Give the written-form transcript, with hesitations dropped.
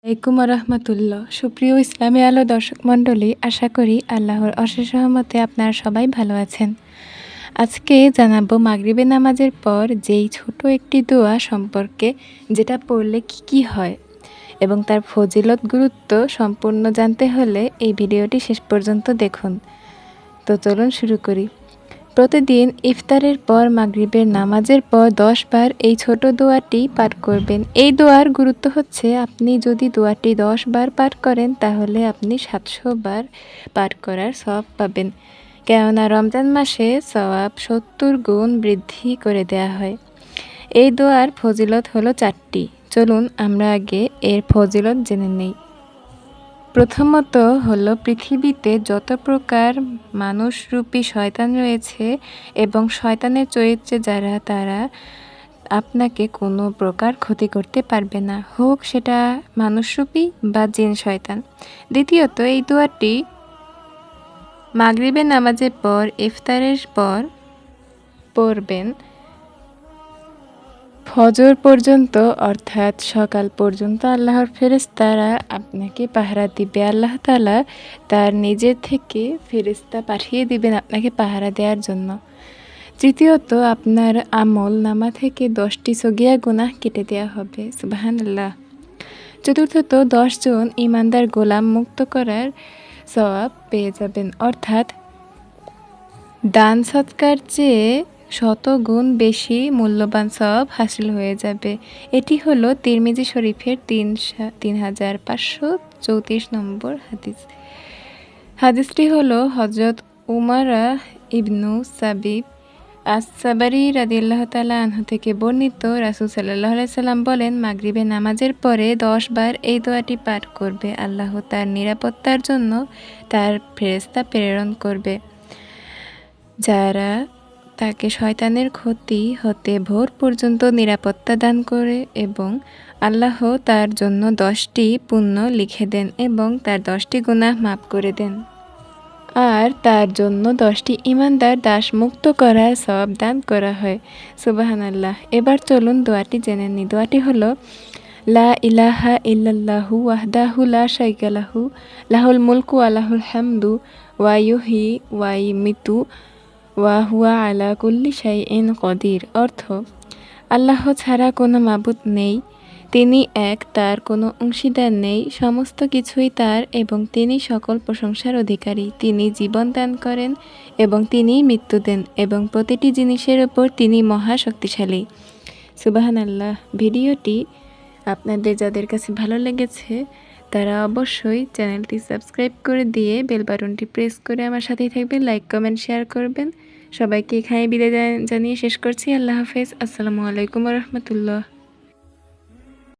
আলাইকুম রহমতুল্লাহ। সুপ্রিয় ইসলামী আলো দর্শক মণ্ডলী, আশা করি আল্লাহর অশেষ রহমতে আপনারা সবাই ভালো আছেন। আজকে জানাবো মাগরিবের নামাজের পর যেই ছোট একটি দোয়া সম্পর্কে, যেটা পড়লে কি হয় এবং তার ফজিলত গুরুত্ব সম্পূর্ণ জানতে হলে এই ভিডিওটি শেষ পর্যন্ত দেখুন। তো চলুন শুরু করি। প্রতিদিন ইফতারের পর মাগরিবের নামাজের পর 10 বার এই ছোট দোয়াটি পাঠ করবেন। এই দোয়ার গুরুত্ব হচ্ছে, আপনি যদি দোয়াটি 10 বার পাঠ করেন তাহলে আপনি 700 বার পাঠ করার সওয়াব পাবেন। কেননা রমজান মাসে সওয়াব 70 গুণ বৃদ্ধি করে দেয়া হয়। এই দোয়ার ফজিলত হলো 4টি। চলুন আমরা আগে এর ফজিলত জেনে নেই। প্রথমত হলো, পৃথিবীতে যত প্রকার মানুষরূপী শয়তান রয়েছে এবং শয়তানের চরিত্রে যারা, তারা আপনাকে কোনো প্রকার ক্ষতি করতে পারবে না, হোক সেটা মানুষরূপী বা জিন শয়তান। দ্বিতীয়ত, এই দোয়াটি মাগরিবের নামাজের পর ইফতারের পর পড়বেন। ফজর পর্যন্ত অর্থাৎ সকাল পর্যন্ত আল্লাহর ফেরেশতারা আপনাকে পাহারা দিবে। আল্লাহ তাআলা তার নিজের থেকে ফেরেশতা পাঠিয়ে দিবেন আপনাকে পাহারা দেওয়ার জন্য। তৃতীয়ত, আপনার আমল নামা থেকে 10টি সগীরা গুনাহ কেটে দেওয়া হবে। সুবহানাল্লাহ। চতুর্থত, 10 জন ঈমানদার গোলাম মুক্ত করার সওয়াব পেয়ে যাবেন, অর্থাৎ দান সৎকার চেয়ে 100 গুণ বেশি মূল্যবান সওয়াব হাসিল হয়ে যাবে। এটি হলো তিরমিজি শরীফের 3534 নম্বর হাদিস। হাদিসটি হলো হযরত উমারা ইবনু সাবিব আস-সাবারি রাদিয়াল্লাহু তাআলা আনহু থেকে বর্ণিত। রাসূল সাল্লাল্লাহু আলাইহি সাল্লাম বলেন, মাগরিবের নামাজের পরে 10 বার এই দোয়াটি পাঠ করবে, আল্লাহ তার নিরাপত্তার জন্য তার ফেরেশতা প্রেরণ করবে, যারা তাকে শয়তানের ক্ষতি হতে ভোর পর্যন্ত নিরাপত্তা দান করে, এবং আল্লাহ তার জন্য 10টি পুণ্য লিখে দেন এবং তার 10টি গুনাহ মাফ করে দেন, আর তার জন্য 10টি ঈমানদার দাস মুক্ত করার সওয়াব দান করা হয়। সুবহানাল্লাহ। এবার চলুন দোয়াটি জেনে নিই। দোয়াটি হলো, লা ইলাহা ইল্লাল্লাহু ওয়াহদাহু লা শারীকা লাহু লাহুল মুলকু ওয়া লাহুল হামদু ওয়া ইউহয়ি ওয়া ইউমীতু ওয়া হুয়া আলা কুল্লি শাইইন কদির। অর্থ, আল্লাহ ছাড়া কোনো মাবুদ নেই, তিনি এক, তার কোনো অংশীদার নেই, সমস্ত কিছুই তার এবং তিনি সকল প্রশংসার অধিকারী। তিনি জীবন দান করেন এবং তিনিই মৃত্যু দেন এবং প্রতিটি জিনিসের ওপর তিনি মহা শক্তিশালী। সুবহানাল্লাহ। ভিডিওটি আপনাদের যাদের কাছে ভালো লেগেছে তারা অবশ্যই চ্যানেলটি সাবস্ক্রাইব করে দিয়ে বেল বাটনটি প্রেস করে আমার সাথেই থাকবেন, লাইক কমেন্ট শেয়ার করবেন। সবাইকে এখানে বিদায় জানিয়ে শেষ করছি। আল্লাহ হাফেজ। আসসালামু আলাইকুম ওয়া রাহমাতুল্লাহ।